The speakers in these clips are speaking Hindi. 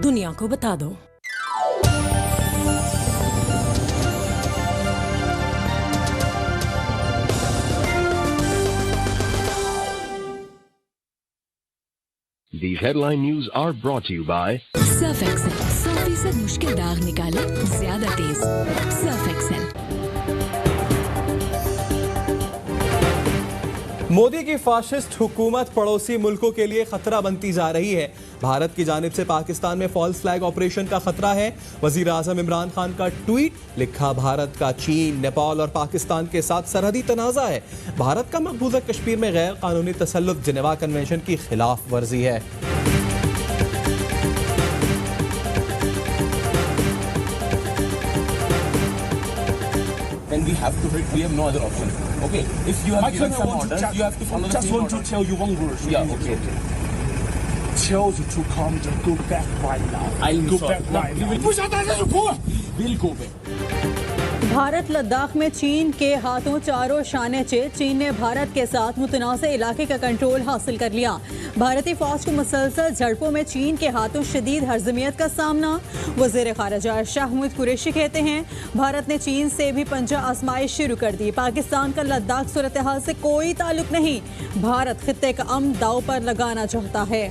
दुनिया को बता दो। These headline news are brought to you by Surf Excel, 100% मुश्किल दाग निकाले ज्यादा तेज। Surf Excel. मोदी की फाशिस्ट हुकूमत पड़ोसी मुल्कों के लिए खतरा बनती जा रही है। भारत की जानिब से पाकिस्तान में फॉल्स फ्लैग ऑपरेशन का खतरा है। वजीर आजम इमरान खान का ट्वीट, लिखा भारत का चीन, नेपाल और पाकिस्तान के साथ सरहदी तनाज़ा है। भारत का मकबूजा कश्मीर में गैर कानूनी तसल्लुत जिनेवा कन्वेंशन की खिलाफ वर्जी है। Then we have to hit. We have no other option. Okay. If you have given some orders, you have to follow the same order. Just want to tell you one word. Yeah. Okay. Tell you to come to go back right now. I'll go back right now. We'll go back. Bharat Ladakh में चीन के हाथों चारों शाने चेत। चीन ने भारत के साथ मुतनाज़ इलाके का कंट्रोल हासिल कर लिया। भारतीय फौज को मुसलसल झड़पों में चीन के हाथों शदीद हरजमियत का सामना। वज़ीर ख़ारिजा शाह महमूद कुरैशी कहते हैं, भारत ने चीन से भी पंजा आजमाइश शुरू कर दी। पाकिस्तान का लद्दाख सूरत हाल से कोई ताल्लुक नहीं। भारत खित्ते का अमन दांव पर लगाना चाहता है।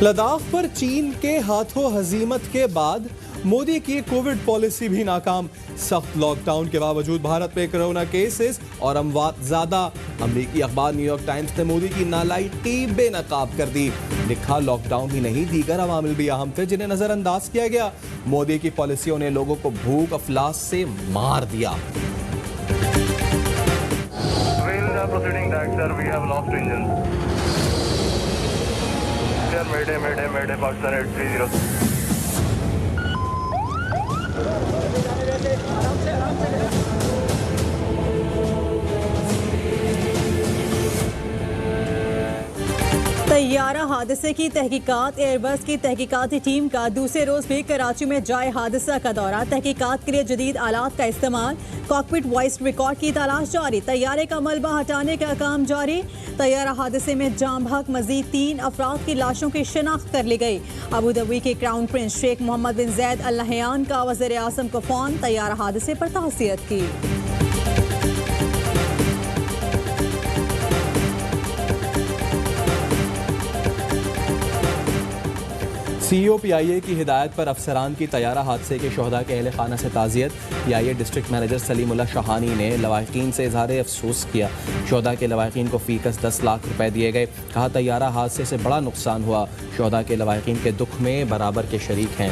लद्दाख पर चीन के हाथों हजीमत के बाद मोदी की कोविड पॉलिसी भी नाकाम। सख्त लॉकडाउन के बावजूद भारत में कोरोना केसेस और अमवात ज्यादा। अमेरिकी अखबार न्यूयॉर्क टाइम्स ने मोदी की नालायकी बेनकाब कर दी। लिखा, लॉकडाउन ही नहीं, दीगर अवामिल भी अहम थे जिन्हें नजरअंदाज किया गया। मोदी की पॉलिसियों ने लोगों को भूख अफलास से मार दिया। Mayday, Pakistan 830. तैयारा हादसे की तहकीकात। एयरबस की तहकीकाती टीम का दूसरे रोज भी कराची में जाए हादसा का दौरा। तहकीकात के लिए जदीद आलात का इस्तेमाल। कॉकपिट वॉइस रिकॉर्ड की तलाश जारी। तैयारे का मलबा हटाने का काम जारी। तैयारा हादसे में जाम भाग मजीद 3 अफराद की लाशों की शिनाख्त कर ली गई। अबू धाबी के क्राउन प्रिंस शेख मोहम्मद बिन जैद अल नहयान का वज़ीर आज़म को फ़ोन। तैयारा हादसे पर ताज़ियत की। सीईओ पीआईए की हिदायत पर अफसरान की तैयारा हादसे के शोहदा के अहले खाना से ताज़ियत। PIA district manager Salimullah Shahani ने लवाहिकीन से इजहार अफसोस किया। शोहदा के लवाहिकीन को फीकस 10 लाख रुपए दिए गए। कहा, तैयारा हादसे से बड़ा नुकसान हुआ। शोहदा के लवाहिकीन के दुख में बराबर के शरीक हैं।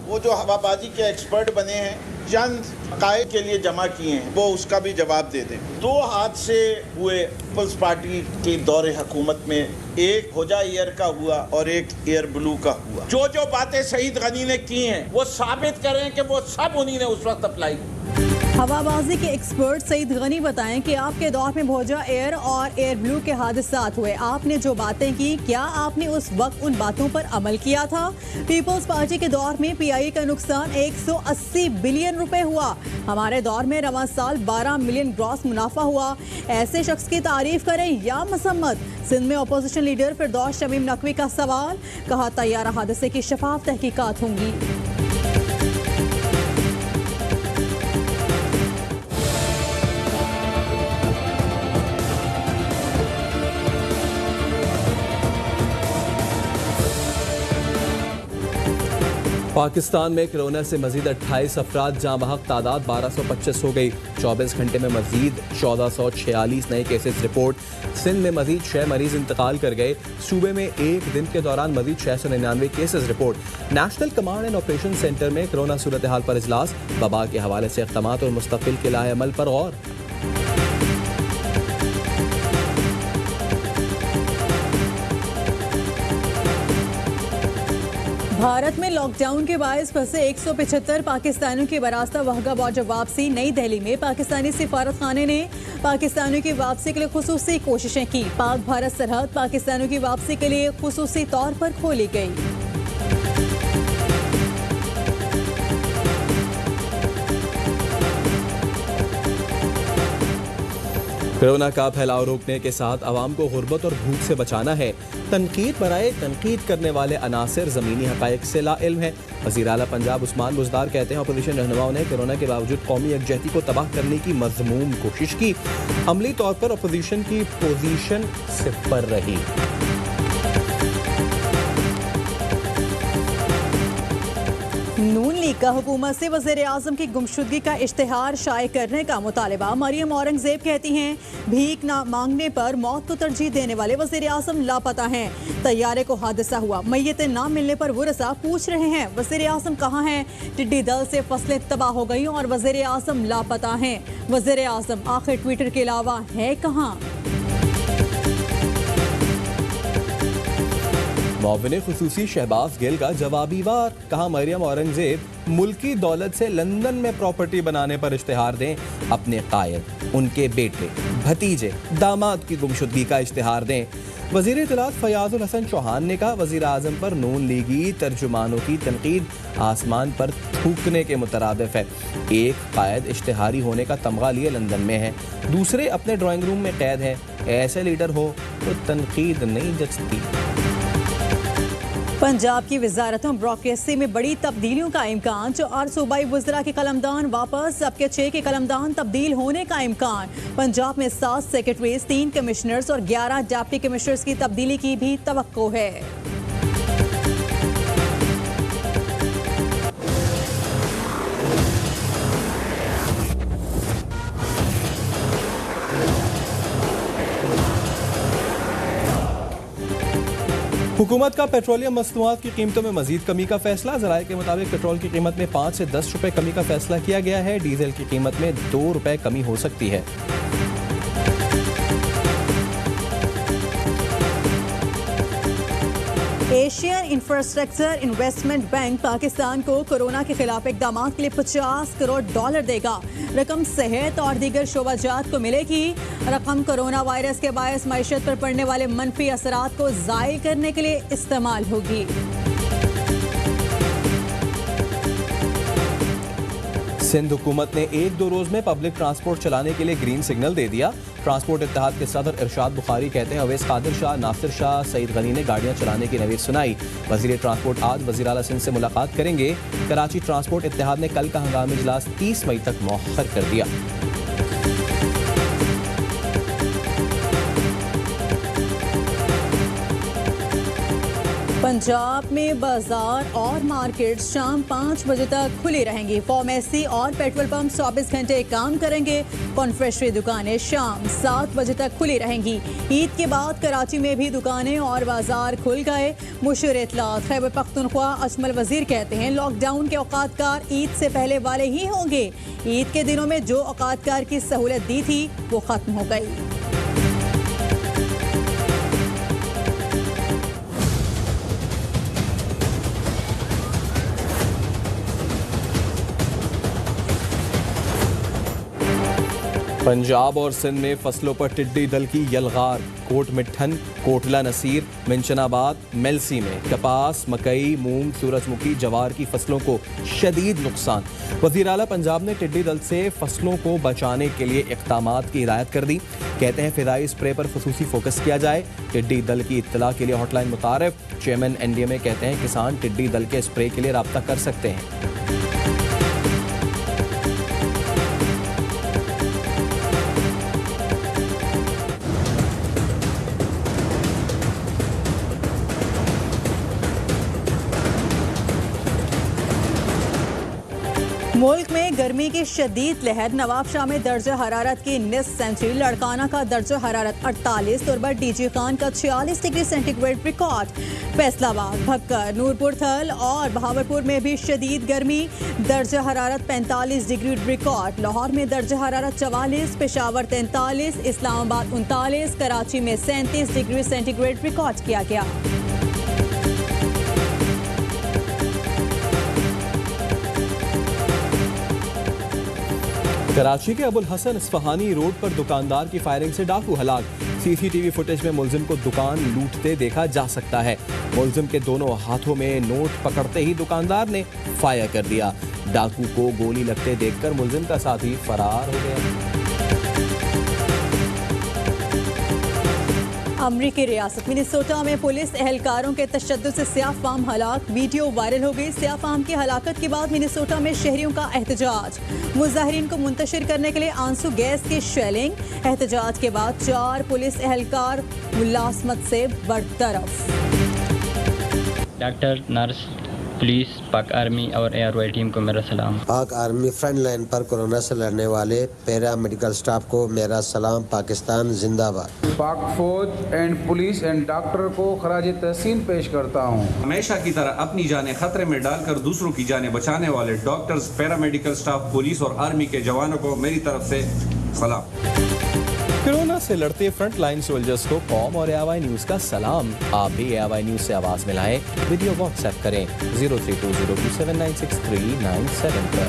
वो जो हवाबाजी के एक्सपर्ट बने हैं, चंद काय के लिए जमा किए हैं, वो उसका भी जवाब दे दें। 2 हादसे हुए पीपल्स पार्टी के दौरे हुकूमत में। एक होजा एयर का हुआ और एक एयर ब्लू का हुआ। जो बातें शहीद गनी ने की हैं वो साबित करें कि वो सब उन्हीं ने उस वक्त अप्लाई की। हवाबाजी के एक्सपर्ट सईद गनी बताएं कि आपके दौर में भोजा एयर और एयर ब्लू के हादसात हुए। आपने जो बातें की, क्या आपने उस वक्त उन बातों पर अमल किया था? पीपल्स पार्टी के दौर में पीआईए का नुकसान 180 बिलियन रुपए हुआ। हमारे दौर में रवां साल 12 मिलियन ग्रॉस मुनाफा हुआ। ऐसे शख्स की तारीफ करें या मसम्मत? सिंध में अपोजिशन लीडर फिरदौस शमीम नकवी का सवाल। कहा, तैयारा हादसे की शफाफ तहकीकात होंगी। पाकिस्तान में कोरोना से मजीद 28 अफराद जाँ बहक, तादाद 1225 हो गई। 24 घंटे में मजीद 1446 नए केसेस रिपोर्ट। सिंध में मजीद 6 मरीज इंतकाल कर गए। सूबे में एक दिन के दौरान मजीद 699 cases report. National command and operation centre में कोरोना सूरत हाल पर इजलास। वबा के हवाले से इक़दामात और मुस्तक़बिल के लाए अमल पर गौर। भारत में लॉकडाउन के बायस फंसे 175 पाकिस्तानियों की बरास्ता वहगा बॉर्डर वापसी। नई दिल्ली में पाकिस्तानी सिफारत खाने ने पाकिस्तानियों की वापसी के लिए खुसूसी कोशिशें की। पाक भारत सरहद पाकिस्तानियों की वापसी के लिए खुसूसी तौर पर खोली गई। कोरोना का फैलाव रोकने के साथ आवाम को गुर्बत और भूख से बचाना है। तनकीद बराए तनकीद करने वाले अनासिर ज़मीनी हक़ाइक़ से लाइल्म है। वज़ीर आला पंजाब उस्मान बुज़दार कहते हैं अपोजिशन रहनुमाओं ने कोरोना के बावजूद कौमी यकजहती को तबाह करने की मज़मूम कोशिश की। अमली तौर पर अपोजिशन की पोजीशन सिफर रही। नून लीग का हुकूमत से वज़ीर आज़म की गुमशुदगी का इश्तिहार शाये करने का मुतालबा। मरियम औरंगज़ेब कहती हैं भीख ना मांगने पर मौत को तरजीह देने वाले वज़ीर आज़म लापता हैं। तैयारे को हादसा हुआ, मैयतें ना मिलने पर वुरसा पूछ रहे हैं वज़ीर आज़म कहाँ हैं। टिड्डी दल से फसलें तबाह हो गई और वज़ीर आज़म लापता हैं। वज़ीर आज़म आखिर ट्विटर के अलावा है कहाँ। मुआविन खुसूसी शहबाज गिल का जवाबी वार। कहा मरियम औरंगजेब मुल्की दौलत से लंदन में प्रॉपर्टी बनाने पर इश्तिहार दें। अपने कायद, उनके बेटे, भतीजे, दामाद की गुमशुदगी का इश्तिहार दें। वज़ीर इत्तलात फयाजुल हसन चौहान ने कहा वज़ीर आज़म पर नून लीगी तर्जुमानों की तनकीद आसमान पर थूकने के मुतरादिफ है। एक कायद इश्तिहारी होने का तमगा लिए लंदन में है, दूसरे अपने ड्राइंग रूम में कैद है। ऐसे लीडर हो तो तनकीद नहीं जचती। पंजाब की वजारतों ब्यूरोक्रेसी में बड़ी तब्दीलियों का इम्कान। 4 सूबाई वज़रा के कलमदान वापस, अब के 6 के कलमदान तब्दील होने का इम्कान। पंजाब में 7 सेक्रेटरीज, 3 कमिश्नर्स और 11 डिप्टी कमिश्नर्स की तब्दीली की भी तवक्को है। हुकूमत का पेट्रोलियम मसनूआत की कीमतों में मजीद कमी का फैसला। ज़राए के मुताबिक पेट्रोल की कीमत में 5 से 10 रुपए कमी का फैसला किया गया है। डीजल की कीमत में 2 रुपए कमी हो सकती है। Asian infrastructure investment bank Pakistan को कोरोना के खिलाफ इक़दामात के लिए $50 करोड़ देगा। रकम सेहत और दीगर शोबाजात को मिलेगी। रकम कोरोना वायरस के बायस मईशत पर पड़ने वाले मनफी असरात को ज़ायल करने के लिए इस्तेमाल होगी। सिंध हुकूमत ने 1-2 रोज में पब्लिक ट्रांसपोर्ट चलाने के लिए ग्रीन सिग्नल दे दिया। ट्रांसपोर्ट इत्तेहाद के सदर इरशाद बुखारी कहते हैं अवैस कादिर शाह, नासिर शाह, सईद गनी ने गाड़ियां चलाने की नवीद सुनाई। वजीर ट्रांसपोर्ट आज वजीर आला सिंध से मुलाकात करेंगे। कराची ट्रांसपोर्ट इत्तेहाद ने कल का हंगामी इजलास 30 मई तक मौखर कर दिया। पंजाब में बाजार और मार्केट शाम 5 बजे तक खुली रहेंगी। फार्मेसी और पेट्रोल पंप 24 घंटे काम करेंगे। कॉन्फ्रेशनरी दुकानें शाम 7 बजे तक खुली रहेंगी। ईद के बाद कराची में भी दुकानें और बाजार खुल गए। मुशीर इत्तलात खैबर पख्तूनख्वा अजमल वजीर कहते हैं लॉकडाउन के औकातकार ईद से पहले वाले ही होंगे। ईद के दिनों में जो औकातकार की सहूलत दी थी वो खत्म हो गई। पंजाब और सिंध में फसलों पर टिड्डी दल की यलगार। कोट मिठन, कोटला नसीर, मिंशनाबाद, मेलसी में कपास, मकई, मूंग, सूरजमुखी, जवार की फसलों को शदीद नुकसान। वज़ीर आला पंजाब ने टिड्डी दल से फसलों को बचाने के लिए इक़दामात की हिदायत कर दी। कहते हैं फिदाई स्प्रे पर खुसूसी फोकस किया जाए। टिड्डी दल की इत्तला के लिए हॉटलाइन मुतारिफ। चेयरमैन NDMA कहते हैं किसान टिड्डी दल के स्प्रे के लिए राब्ता कर सकते हैं। मुल्क में गर्मी की शदीद लहर। नवाब शाह में दर्जा हरारत की 19 सेंचुरी। लड़काना का दर्जा हरारत 48, तुरबा DG खान का 46 degree centigrade record. Faisalabad, Bhakkar, Nurpur थल और बहावलपुर में भी शदीद गर्मी। दर्जा हरारत 45 डिग्री रिकॉर्ड। लाहौर में दर्जा हरारत 44, पेशावर 43, इस्लामाबाद 39, कराची में 37 डिग्री सेंटीग्रेड रिकॉर्ड किया गया। कराची के अबुल हसन इस्फहानी रोड पर दुकानदार की फायरिंग से डाकू हलाक। CCTV फुटेज में मुलजिम को दुकान लूटते देखा जा सकता है। मुलजिम के दोनों हाथों में नोट पकड़ते ही दुकानदार ने फायर कर दिया। डाकू को गोली लगते देखकर मुलजिम का साथी फरार हो गया। अमरीकी रियासत मिनेसोटा में पुलिस एहलकारों के तशद्दुद से सियाफाम हलाक, वीडियो वायरल हो गई। सियाफाम की हलाकत के बाद मिनेसोटा में शहरियों का एहतजाज, मुजाहिरीन को मुंतशिर करने के लिए आंसू गैस की शेलिंग। एहतजाज के बाद 4 पुलिस एहलकार मुलाजमत से बरतरफ। डॉक्टर, नर्स, पुलिस, पाक आर्मी और एयर वाई टीम को मेरा सलाम। पाक आर्मी फ्रंट लाइन पर कोरोना से लड़ने वाले पैरा मेडिकल स्टाफ को मेरा सलाम। पाकिस्तान जिंदाबाद। पाक फौज एंड पुलिस एंड डॉक्टर को खराज तहसीन पेश करता हूँ। हमेशा की तरह अपनी जानें खतरे में डालकर दूसरों की जानें बचाने वाले डॉक्टर्स, पैरामेडिकल स्टाफ, पुलिस और आर्मी के जवानों को मेरी तरफ से सलाम। कोरोना से लड़ते फ्रंट लाइन सोल्जर्स को कॉम और AIY न्यूज का सलाम। आप भी AIY न्यूज से आवाज मिलाएं, वीडियो व्हाट्सएप करें 032027963997 पर।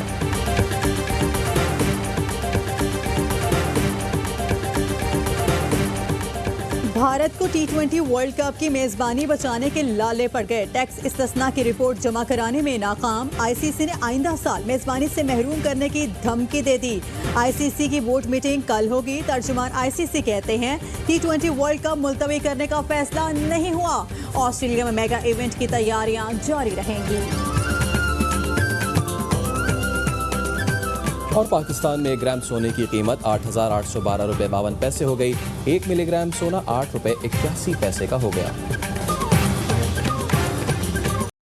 भारत को T20 वर्ल्ड कप की मेजबानी बचाने के लाले पड़ गए। टैक्स इस्तिस्ना की रिपोर्ट जमा कराने में नाकाम। ICC ने आइंदा साल मेजबानी से महरूम करने की धमकी दे दी। ICC की बोर्ड मीटिंग कल होगी। तर्जुमान ICC कहते हैं T20 वर्ल्ड कप मुलतवी करने का फैसला नहीं हुआ। ऑस्ट्रेलिया में मेगा इवेंट की तैयारियां जारी रहेंगी। और पाकिस्तान में 1 ग्राम सोने की कीमत 8,812 रुपये 52 पैसे हो गई। 1 मिलीग्राम सोना 8 रुपये 81 पैसे का हो गया।